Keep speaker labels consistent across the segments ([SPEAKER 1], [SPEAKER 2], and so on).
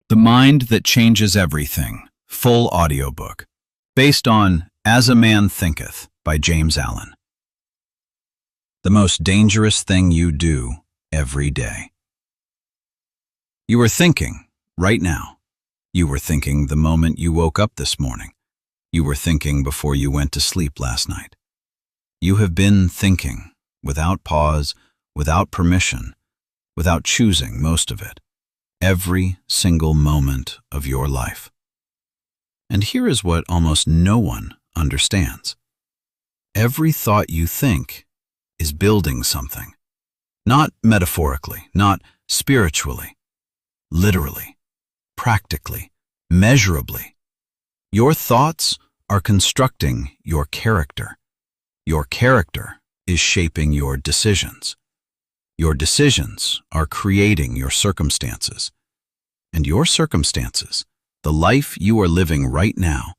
[SPEAKER 1] The Mind That Changes Everything, full audiobook, based on As a Man Thinketh by James Allen. The most dangerous thing you do every day. You are thinking right now. You were thinking the moment you woke up this morning. You were thinking before you went to sleep last night. You have been thinking without pause, without permission, without choosing most of it, every single moment of your life. And here is what almost no one understands. Every thought you think is building something. Not metaphorically, not spiritually, literally, practically, measurably. Your thoughts are constructing your character. Your character is shaping your decisions. Your decisions are creating your circumstances. And your circumstances, the life you are living right now,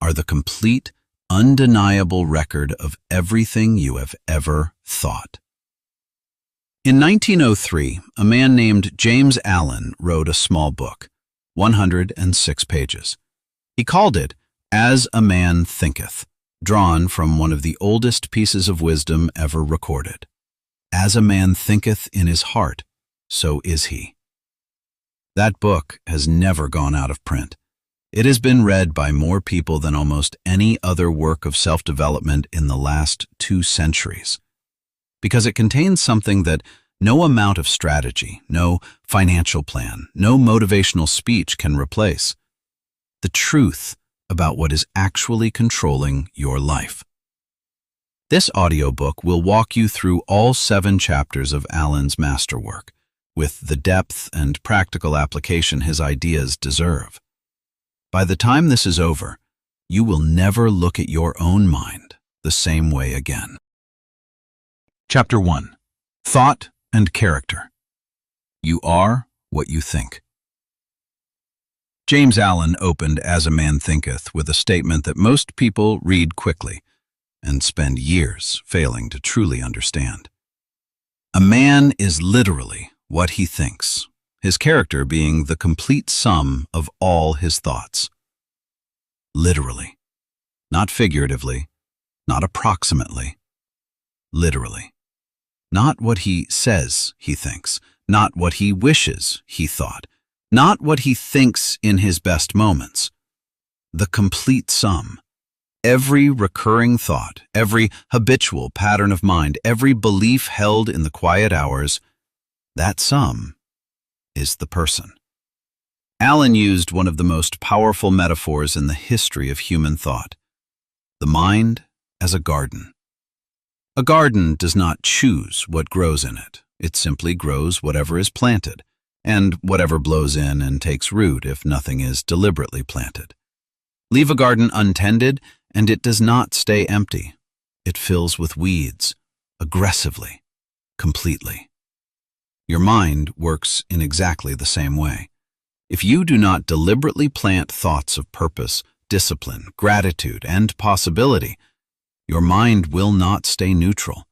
[SPEAKER 1] are the complete, undeniable record of everything you have ever thought. In 1903, a man named James Allen wrote a small book, 106 pages. He called it As a Man Thinketh, drawn from one of the oldest pieces of wisdom ever recorded. As a man thinketh in his heart, so is he. That book has never gone out of print. It has been read by more people than almost any other work of self-development in the last 2 centuries. Because it contains something that no amount of strategy, no financial plan, no motivational speech can replace. The truth about what is actually controlling your life. This audiobook will walk you through all 7 chapters of Allen's masterwork, with the depth and practical application his ideas deserve. By the time this is over, you will never look at your own mind the same way again. Chapter 1. Thought and Character. You are what you think. James Allen opened As a Man Thinketh with a statement that most people read quickly and spend years failing to truly understand. A man is literally what he thinks, his character being the complete sum of all his thoughts. Literally. Not figuratively, not approximately. Literally. Not what he says he thinks, not what he wishes he thought, not what he thinks in his best moments. The complete sum. Every recurring thought, every habitual pattern of mind, every belief held in the quiet hours, that sum is the person. Allen used one of the most powerful metaphors in the history of human thought. The mind as a garden. A garden does not choose what grows in it. It simply grows whatever is planted, and whatever blows in and takes root if nothing is deliberately planted. Leave a garden untended, and it does not stay empty. It fills with weeds, aggressively, completely. Your mind works in exactly the same way. If you do not deliberately plant thoughts of purpose, discipline, gratitude, and possibility, your mind will not stay neutral.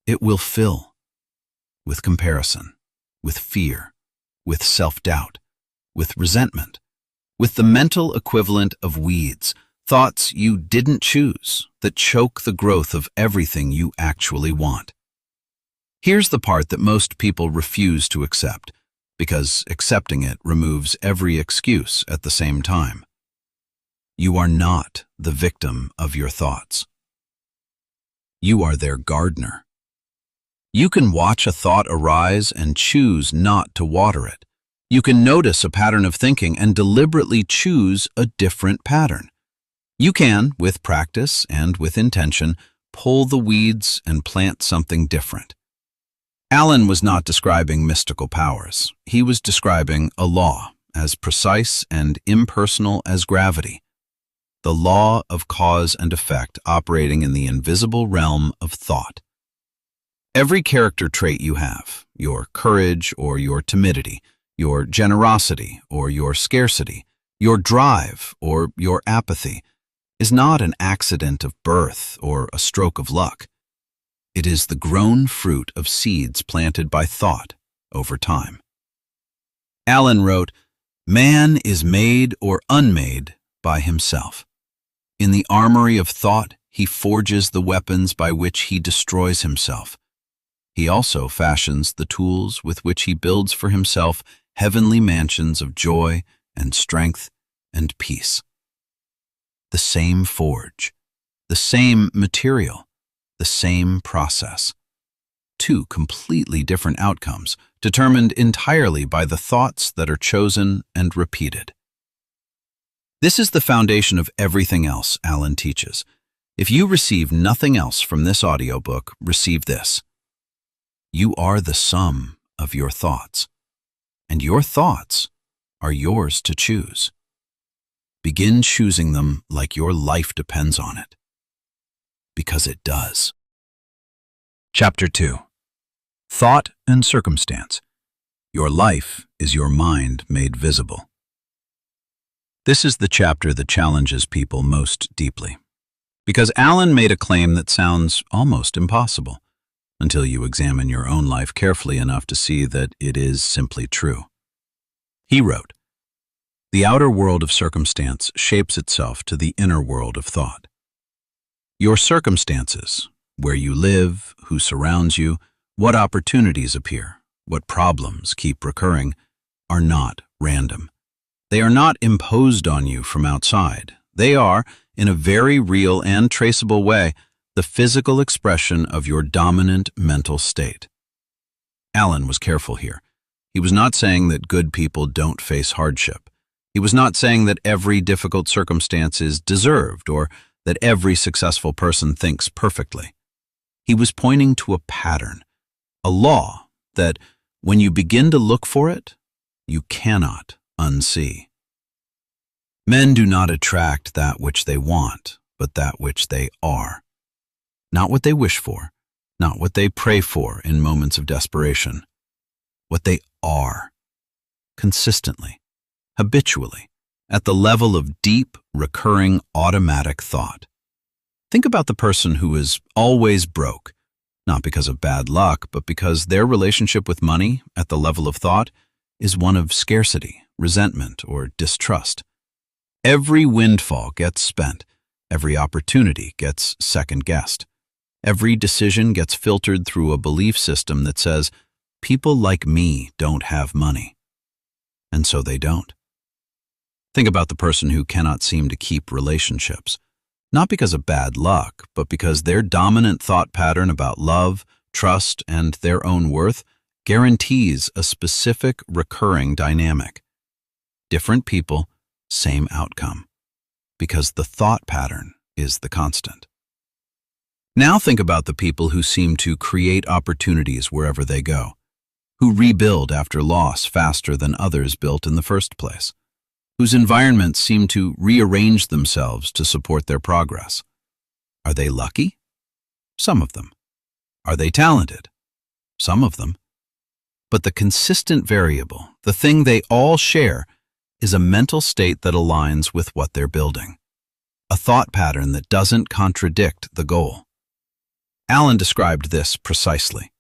[SPEAKER 1] It will fill with comparison, with fear, with self-doubt, with resentment, with the mental equivalent of weeds, thoughts you didn't choose that choke the growth of everything you actually want. Here's the part that most people refuse to accept, because accepting it removes every excuse at the same time. You are not the victim of your thoughts. You are their gardener. You can watch a thought arise and choose not to water it. You can notice a pattern of thinking and deliberately choose a different pattern. You can, with practice and with intention, pull the weeds and plant something different. Allen was not describing mystical powers. He was describing a law, as precise and impersonal as gravity. The law of cause and effect operating in the invisible realm of thought. Every character trait you have, your courage or your timidity, your generosity or your scarcity, your drive or your apathy, is not an accident of birth or a stroke of luck. It is the grown fruit of seeds planted by thought over time. Allen wrote, Man is made or unmade by himself. In the armory of thought, he forges the weapons by which he destroys himself. He also fashions the tools with which he builds for himself heavenly mansions of joy and strength and peace. The same forge, the same material, the same process. Two completely different outcomes, determined entirely by the thoughts that are chosen and repeated. This is the foundation of everything else Alan teaches. If you receive nothing else from this audiobook, receive this. You are the sum of your thoughts, and your thoughts are yours to choose. Begin choosing them like your life depends on it, because it does. Chapter 2. Thought and Circumstance. Your life is your mind made visible. This is the chapter that challenges people most deeply, because Alan made a claim that sounds almost impossible, until you examine your own life carefully enough to see that it is simply true. He wrote, "The outer world of circumstance shapes itself to the inner world of thought. Your circumstances, where you live, who surrounds you, what opportunities appear, what problems keep recurring, are not random. They are not imposed on you from outside. They are, in a very real and traceable way, the physical expression of your dominant mental state." Alan was careful here. He was not saying that good people don't face hardship. He was not saying that every difficult circumstance is deserved or that every successful person thinks perfectly. He was pointing to a pattern, a law that, when you begin to look for it, you cannot unsee. Men do not attract that which they want, but that which they are. Not what they wish for, not what they pray for in moments of desperation. What they are, consistently, habitually, at the level of deep, recurring, automatic thought. Think about the person who is always broke, not because of bad luck, but because their relationship with money, at the level of thought, is one of scarcity, resentment, or distrust. Every windfall gets spent, every opportunity gets second-guessed. Every decision gets filtered through a belief system that says, people like me don't have money. And so they don't. Think about the person who cannot seem to keep relationships, not because of bad luck, but because their dominant thought pattern about love, trust, and their own worth guarantees a specific recurring dynamic. Different people, same outcome, because the thought pattern is the constant. Now think about the people who seem to create opportunities wherever they go, who rebuild after loss faster than others built in the first place, whose environments seem to rearrange themselves to support their progress. Are they lucky? Some of them. Are they talented? Some of them. But the consistent variable, the thing they all share, is a mental state that aligns with what they're building, a thought pattern that doesn't contradict the goal. Alan described this precisely.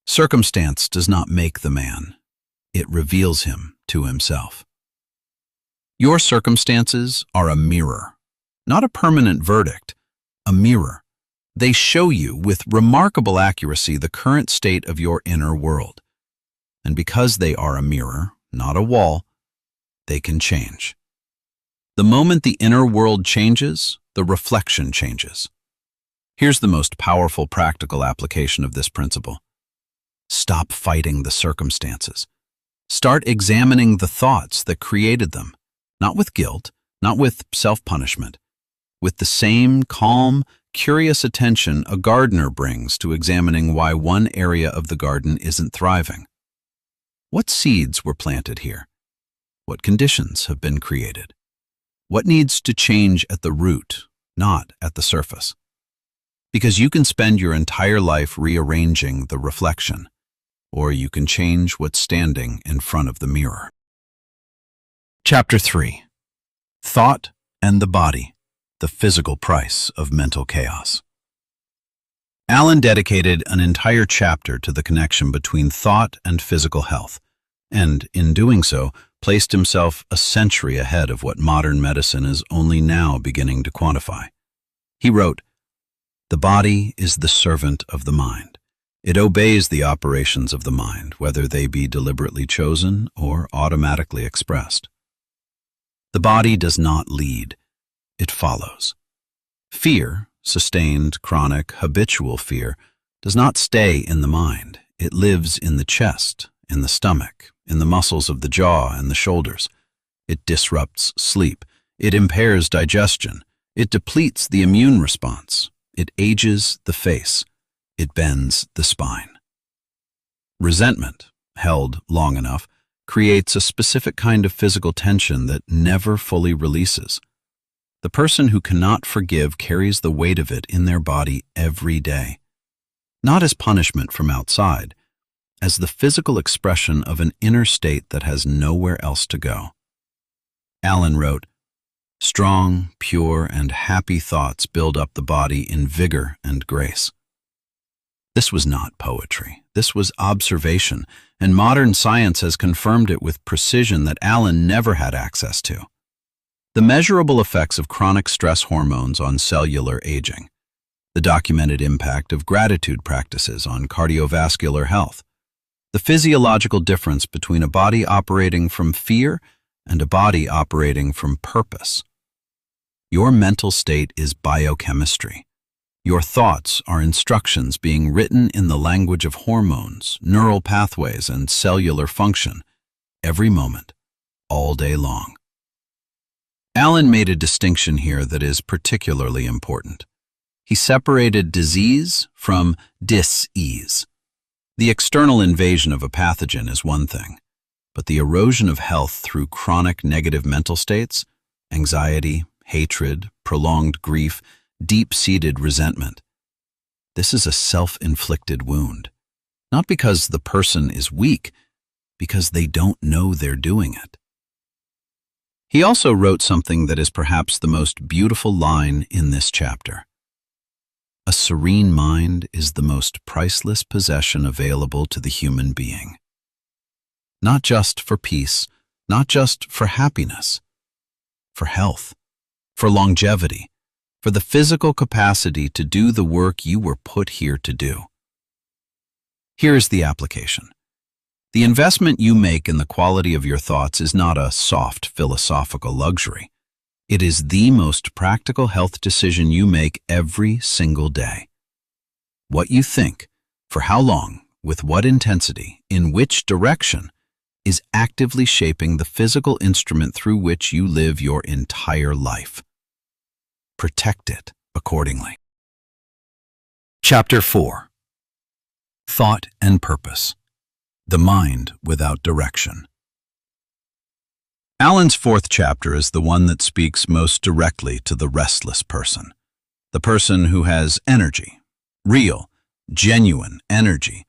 [SPEAKER 1] Circumstance does not make the man. It reveals him to himself. Your circumstances are a mirror, not a permanent verdict, a mirror. They show you with remarkable accuracy the current state of your inner world. And because they are a mirror, not a wall, they can change. The moment the inner world changes, the reflection changes. Here's the most powerful practical application of this principle. Stop fighting the circumstances. Start examining the thoughts that created them, not with guilt, not with self-punishment, with the same calm, curious attention a gardener brings to examining why one area of the garden isn't thriving. What seeds were planted here? What conditions have been created? What needs to change at the root, not at the surface? Because you can spend your entire life rearranging the reflection, or you can change what's standing in front of the mirror. Chapter 3. Thought and the Body, the Physical Price of Mental Chaos. Alan dedicated an entire chapter to the connection between thought and physical health, and, in doing so, placed himself a century ahead of what modern medicine is only now beginning to quantify. He wrote, "The body is the servant of the mind. It obeys the operations of the mind, whether they be deliberately chosen or automatically expressed. The body does not lead, it follows. Fear, sustained, chronic, habitual fear, does not stay in the mind. It lives in the chest, in the stomach, in the muscles of the jaw and the shoulders. It disrupts sleep. It impairs digestion. It depletes the immune response. It ages the face. It bends the spine. Resentment, held long enough, creates a specific kind of physical tension that never fully releases. The person who cannot forgive carries the weight of it in their body every day, not as punishment from outside, as the physical expression of an inner state that has nowhere else to go." Allen wrote, "Strong, pure, and happy thoughts build up the body in vigor and grace." This was not poetry. This was observation, and modern science has confirmed it with precision that Allen never had access to. The measurable effects of chronic stress hormones on cellular aging, the documented impact of gratitude practices on cardiovascular health, the physiological difference between a body operating from fear and a body operating from purpose. Your mental state is biochemistry. Your thoughts are instructions being written in the language of hormones, neural pathways, and cellular function, every moment, all day long. Allen made a distinction here that is particularly important. He separated disease from dis-ease. The external invasion of a pathogen is one thing, but the erosion of health through chronic negative mental states, anxiety, hatred, prolonged grief, deep-seated resentment. This is a self-inflicted wound, not because the person is weak, because they don't know they're doing it. He also wrote something that is perhaps the most beautiful line in this chapter. "A serene mind is the most priceless possession available to the human being. Not just for peace, not just for happiness, for health, for longevity, for the physical capacity to do the work you were put here to do." Here is the application. The investment you make in the quality of your thoughts is not a soft philosophical luxury. It is the most practical health decision you make every single day. What you think, for how long, with what intensity, in which direction, is actively shaping the physical instrument through which you live your entire life. Protect it accordingly. Chapter 4. Thought and Purpose. The Mind Without Direction. Allen's fourth chapter is the one that speaks most directly to the restless person, the person who has energy, real, genuine energy,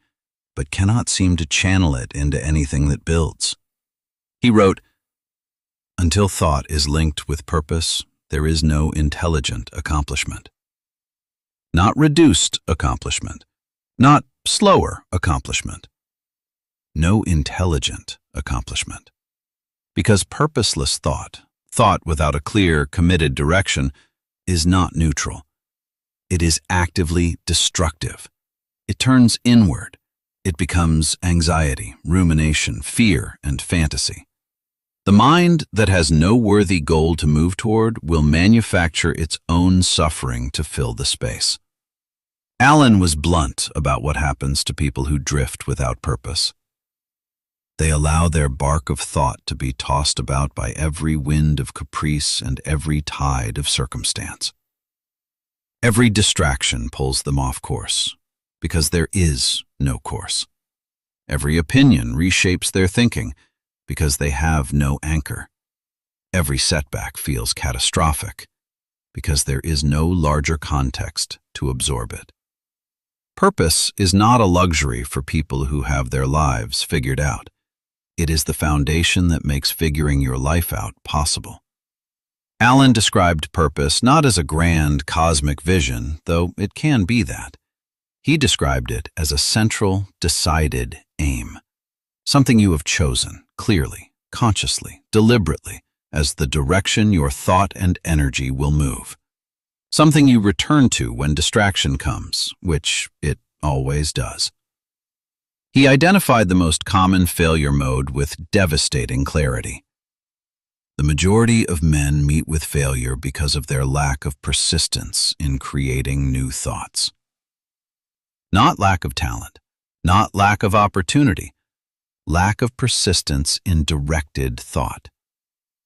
[SPEAKER 1] but cannot seem to channel it into anything that builds. He wrote, "Until thought is linked with purpose, there is no intelligent accomplishment. Not reduced accomplishment, not slower accomplishment. No intelligent accomplishment. Because purposeless thought, thought without a clear, committed direction, is not neutral. It is actively destructive. It turns inward. It becomes anxiety, rumination, fear, and fantasy. The mind that has no worthy goal to move toward will manufacture its own suffering to fill the space." Allen was blunt about what happens to people who drift without purpose. They allow their bark of thought to be tossed about by every wind of caprice and every tide of circumstance. Every distraction pulls them off course, because there is no course. Every opinion reshapes their thinking, because they have no anchor. Every setback feels catastrophic, because there is no larger context to absorb it. Purpose is not a luxury for people who have their lives figured out. It is the foundation that makes figuring your life out possible. Allen described purpose not as a grand cosmic vision, though it can be that. He described it as a central, decided aim, something you have chosen clearly, consciously, deliberately, as the direction your thought and energy will move. Something you return to when distraction comes, which it always does. He identified the most common failure mode with devastating clarity. The majority of men meet with failure because of their lack of persistence in creating new thoughts. Not lack of talent, not lack of opportunity, lack of persistence in directed thought.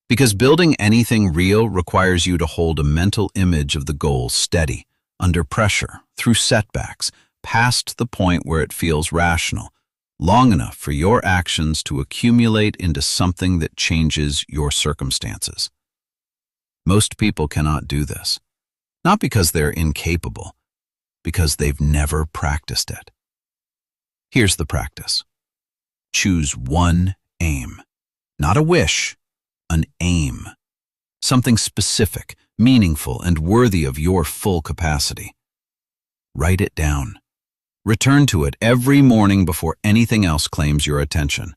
[SPEAKER 1] Because building anything real requires you to hold a mental image of the goal steady, under pressure, through setbacks, past the point where it feels rational, long enough for your actions to accumulate into something that changes your circumstances. Most people cannot do this, not because they're incapable, because they've never practiced it. Here's the practice. Choose one aim, not a wish, an aim, something specific, meaningful, and worthy of your full capacity. Write it down. Return to it every morning before anything else claims your attention.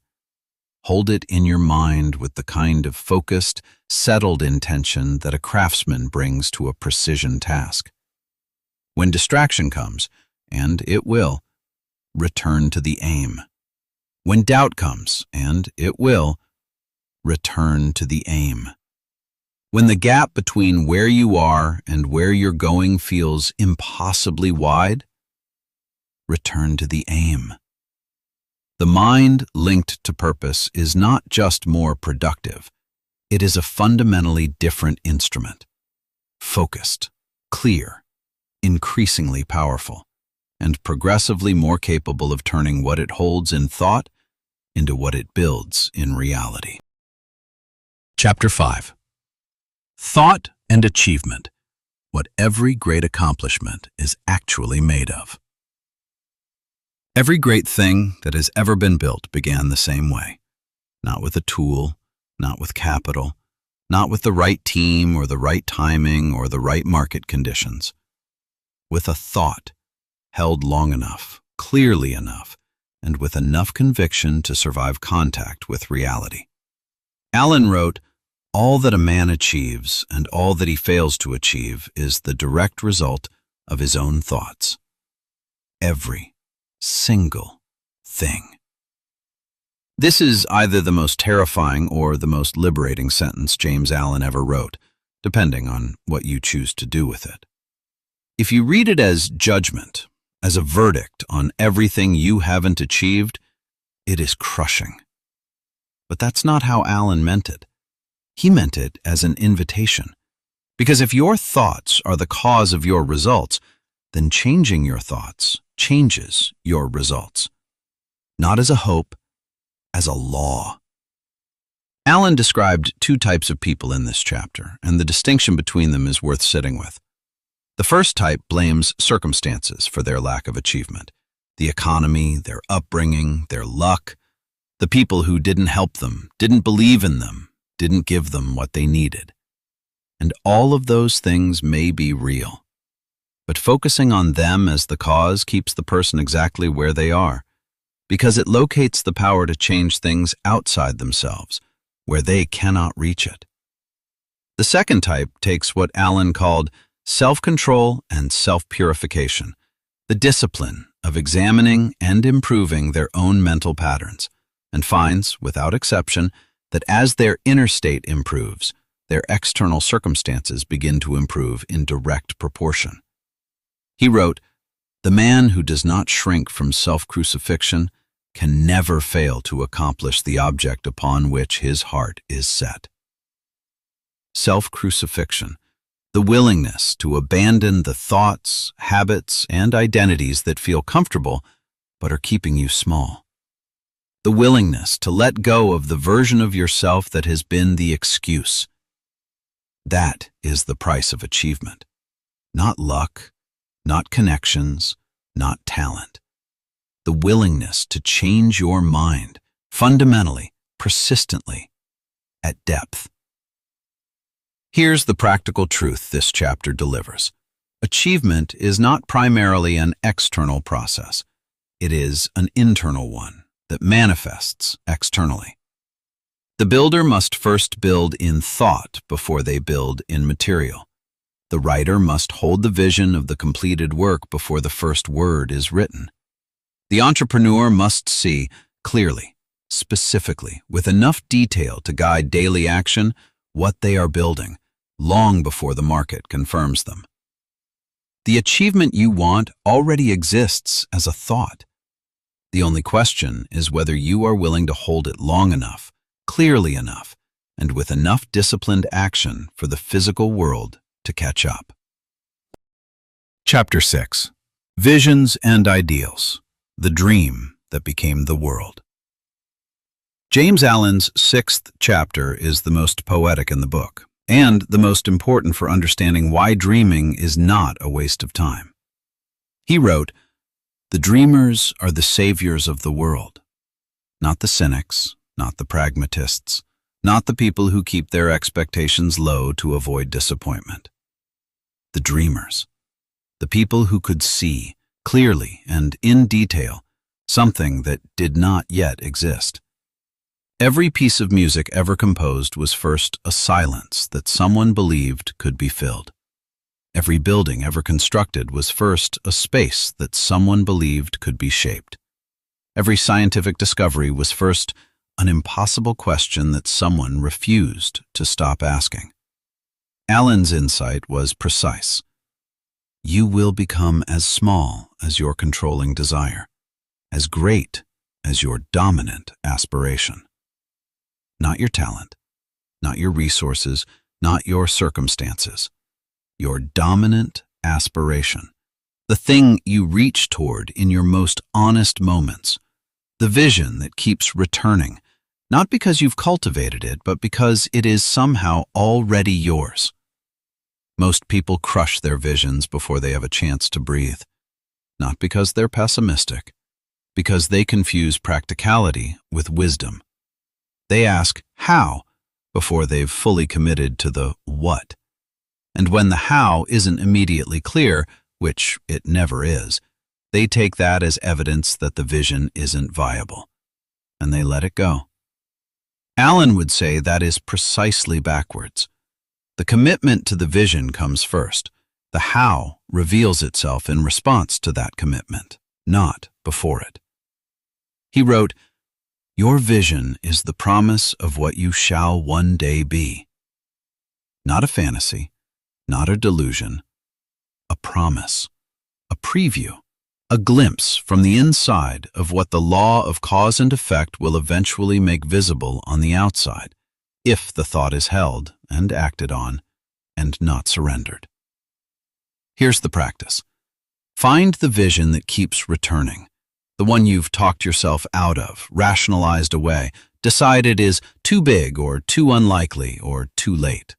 [SPEAKER 1] Hold it in your mind with the kind of focused, settled intention that a craftsman brings to a precision task. When distraction comes, and it will, return to the aim. When doubt comes, and it will, return to the aim. When the gap between where you are and where you're going feels impossibly wide, return to the aim. The mind linked to purpose is not just more productive, it is a fundamentally different instrument. Focused, clear, increasingly powerful, and progressively more capable of turning what it holds in thought into what it builds in reality. Chapter 5. Thought and Achievement: What Every Great Accomplishment is Actually Made of. Every great thing that has ever been built began the same way. Not with a tool, not with capital, not with the right team or the right timing or the right market conditions. With a thought, held long enough, clearly enough, and with enough conviction to survive contact with reality. Allen wrote, "All that a man achieves and all that he fails to achieve is the direct result of his own thoughts. Every single thing." This is either the most terrifying or the most liberating sentence James Allen ever wrote, depending on what you choose to do with it. If you read it as judgment, as a verdict on everything you haven't achieved, it is crushing. But that's not how Allen meant it. He meant it as an invitation. Because if your thoughts are the cause of your results, then changing your thoughts changes your results. Not as a hope, as a law. Allen described two types of people in this chapter, and the distinction between them is worth sitting with. The first type blames circumstances for their lack of achievement: the economy, their upbringing, their luck, the people who didn't help them, didn't believe in them, didn't give them what they needed. And all of those things may be real. But focusing on them as the cause keeps the person exactly where they are, because it locates the power to change things outside themselves, where they cannot reach it. The second type takes what Allen called self-control and self-purification, the discipline of examining and improving their own mental patterns, and finds, without exception, that as their inner state improves, their external circumstances begin to improve in direct proportion. He wrote, "The man who does not shrink from self-crucifixion can never fail to accomplish the object upon which his heart is set." Self-crucifixion, the willingness to abandon the thoughts, habits, and identities that feel comfortable but are keeping you small. The willingness to let go of the version of yourself that has been the excuse. That is the price of achievement. Not luck, not connections, not talent. The willingness to change your mind, fundamentally, persistently, at depth. Here's the practical truth this chapter delivers. Achievement is not primarily an external process. It is an internal one that manifests externally. The builder must first build in thought before they build in material. The writer must hold the vision of the completed work before the first word is written. The entrepreneur must see clearly, specifically, with enough detail to guide daily action, what they are building, long before the market confirms them. The achievement you want already exists as a thought. The only question is whether you are willing to hold it long enough, clearly enough, and with enough disciplined action for the physical world to catch up. Chapter 6. Visions and Ideals. The Dream That Became the World. James Allen's 6th chapter is the most poetic in the book, and the most important for understanding why dreaming is not a waste of time. He wrote, "The dreamers are the saviors of the world, not the cynics, not the pragmatists, not the people who keep their expectations low to avoid disappointment. The dreamers, the people who could see, clearly and in detail, something that did not yet exist. Every piece of music ever composed was first a silence that someone believed could be filled. Every building ever constructed was first a space that someone believed could be shaped. Every scientific discovery was first an impossible question that someone refused to stop asking." Allen's insight was precise. You will become as small as your controlling desire, as great as your dominant aspiration. Not your talent, not your resources, not your circumstances. Your dominant aspiration, the thing you reach toward in your most honest moments, the vision that keeps returning, not because you've cultivated it, but because it is somehow already yours. Most people crush their visions before they have a chance to breathe, not because they're pessimistic, because they confuse practicality with wisdom. They ask how before they've fully committed to the what. And when the how isn't immediately clear, which it never is, they take that as evidence that the vision isn't viable, and they let it go. Allen would say that is precisely backwards. The commitment to the vision comes first. The how reveals itself in response to that commitment, not before it. He wrote, "Your vision is the promise of what you shall one day be. Not a fantasy, not a delusion, a promise, a preview, a glimpse from the inside of what the law of cause and effect will eventually make visible on the outside, if the thought is held and acted on and not surrendered." Here's the practice. Find the vision that keeps returning, the one you've talked yourself out of, rationalized away, decided is too big or too unlikely or too late.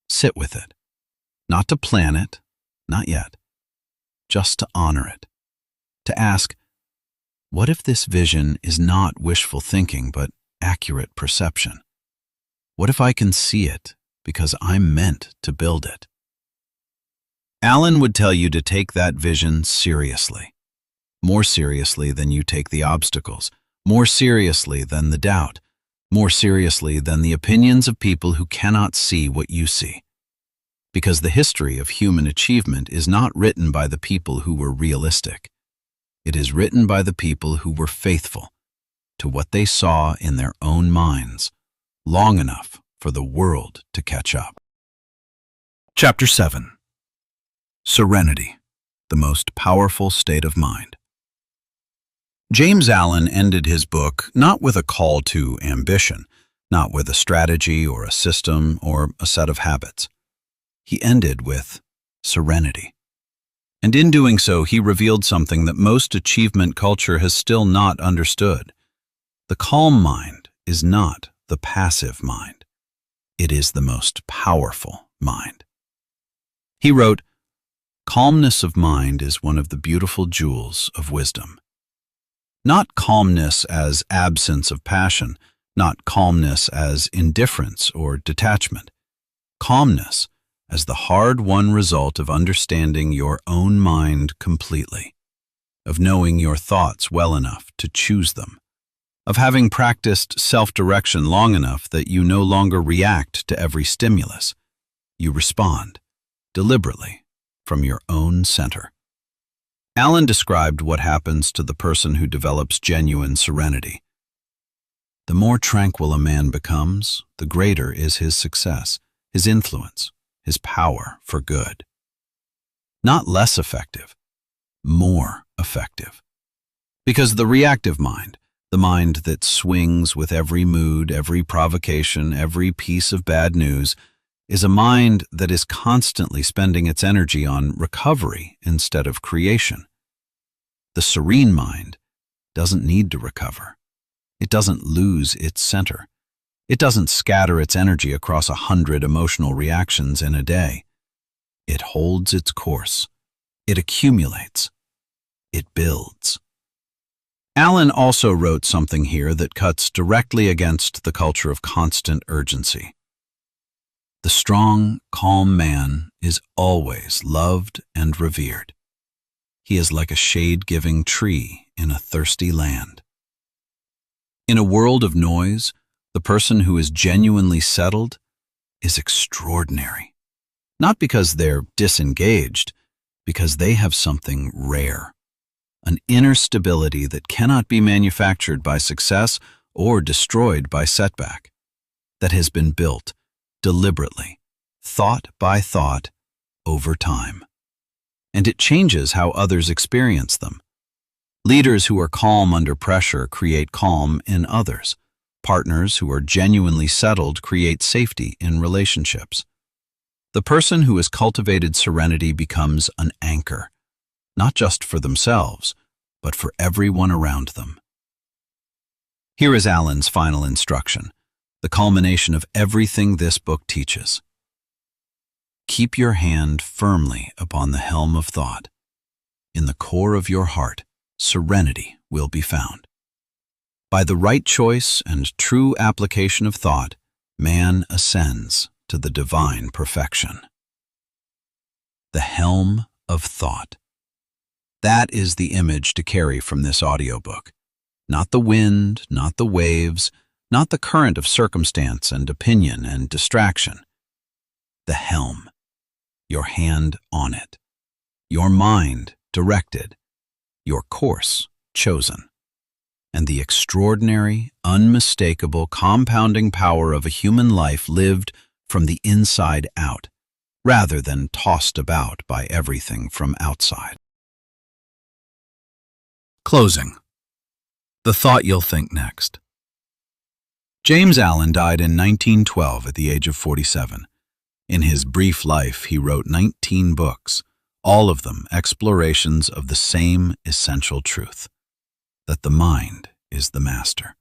[SPEAKER 1] Sit with it. Not to plan it, not yet. Just to honor it. To ask, what if this vision is not wishful thinking but accurate perception? What if I can see it because I'm meant to build it? Allen would tell you to take that vision seriously. More seriously than you take the obstacles, more seriously than the doubt, more seriously than the opinions of people who cannot see what you see. Because the history of human achievement is not written by the people who were realistic. It is written by the people who were faithful to what they saw in their own minds, long enough for the world to catch up. Chapter 7. Serenity, the most powerful state of mind. James Allen ended his book not with a call to ambition, not with a strategy or a system or a set of habits. He ended with serenity. And in doing so, he revealed something that most achievement culture has still not understood. The calm mind is not the passive mind. It is the most powerful mind. He wrote, "Calmness of mind is one of the beautiful jewels of wisdom." Not calmness as absence of passion, not calmness as indifference or detachment. Calmness as the hard-won result of understanding your own mind completely, of knowing your thoughts well enough to choose them, of having practiced self-direction long enough that you no longer react to every stimulus. You respond, deliberately, from your own center. Alan described what happens to the person who develops genuine serenity. The more tranquil a man becomes, the greater is his success, his influence, his power for good. Not less effective, more effective. Because the reactive mind, the mind that swings with every mood, every provocation, every piece of bad news, is a mind that is constantly spending its energy on recovery instead of creation. The serene mind doesn't need to recover. It doesn't lose its center. It doesn't scatter its energy across 100 emotional reactions in a day. It holds its course. It accumulates. It builds. Alan also wrote something here that cuts directly against the culture of constant urgency. The strong, calm man is always loved and revered. He is like a shade-giving tree in a thirsty land. In a world of noise, the person who is genuinely settled is extraordinary. Not because they're disengaged, because they have something rare. An inner stability that cannot be manufactured by success or destroyed by setback. That has been built deliberately, thought by thought, over time. And it changes how others experience them. Leaders who are calm under pressure create calm in others. Partners who are genuinely settled create safety in relationships. The person who has cultivated serenity becomes an anchor, not just for themselves, but for everyone around them. Here is Alan's final instruction, the culmination of everything this book teaches. Keep your hand firmly upon the helm of thought. In the core of your heart, serenity will be found. By the right choice and true application of thought, man ascends to the divine perfection. The helm of thought. That is the image to carry from this audiobook. Not the wind, not the waves, not the current of circumstance and opinion and distraction. The helm. Your hand on it. Your mind directed. Your course chosen. And the extraordinary, unmistakable, compounding power of a human life lived from the inside out, rather than tossed about by everything from outside. Closing. The thought you'll think next. James Allen died in 1912 at the age of 47. In his brief life, he wrote 19 books, all of them explorations of the same essential truth, that the mind is the master,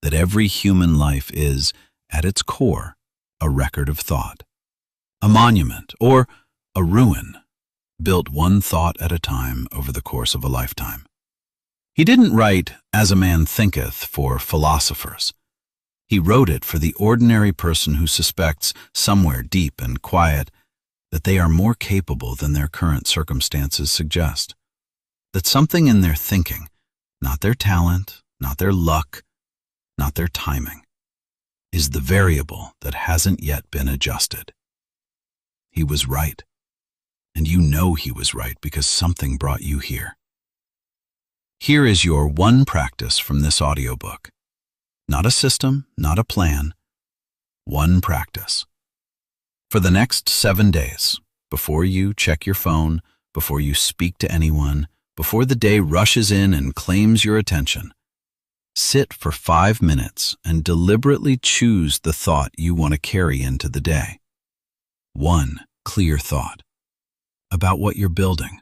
[SPEAKER 1] that every human life is, at its core, a record of thought, a monument or a ruin, built one thought at a time over the course of a lifetime. He didn't write As a Man Thinketh for philosophers. He wrote it for the ordinary person who suspects, somewhere deep and quiet, that they are more capable than their current circumstances suggest. That something in their thinking, not their talent, not their luck, not their timing, is the variable that hasn't yet been adjusted. He was right. And you know he was right because something brought you here. Here is your one practice from this audiobook. Not a system, not a plan. One practice. For the next 7 days, before you check your phone, before you speak to anyone, before the day rushes in and claims your attention, sit for 5 minutes and deliberately choose the thought you want to carry into the day. One clear thought. About what you're building.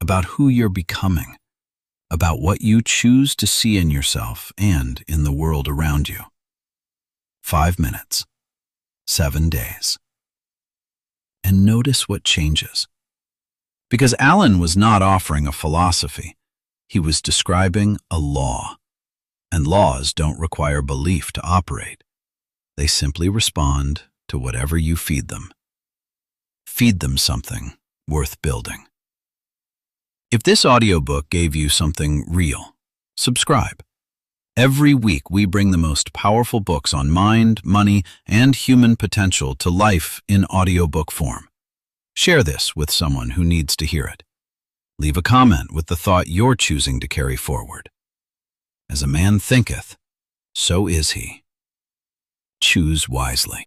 [SPEAKER 1] About who you're becoming. About what you choose to see in yourself and in the world around you. 5 minutes. 7 days. And notice what changes. Because Alan was not offering a philosophy. He was describing a law. And laws don't require belief to operate. They simply respond to whatever you feed them. Feed them something worth building. If this audiobook gave you something real, subscribe. Every week, we bring the most powerful books on mind, money, and human potential to life in audiobook form. Share this with someone who needs to hear it. Leave a comment with the thought you're choosing to carry forward. As a man thinketh, so is he. Choose wisely.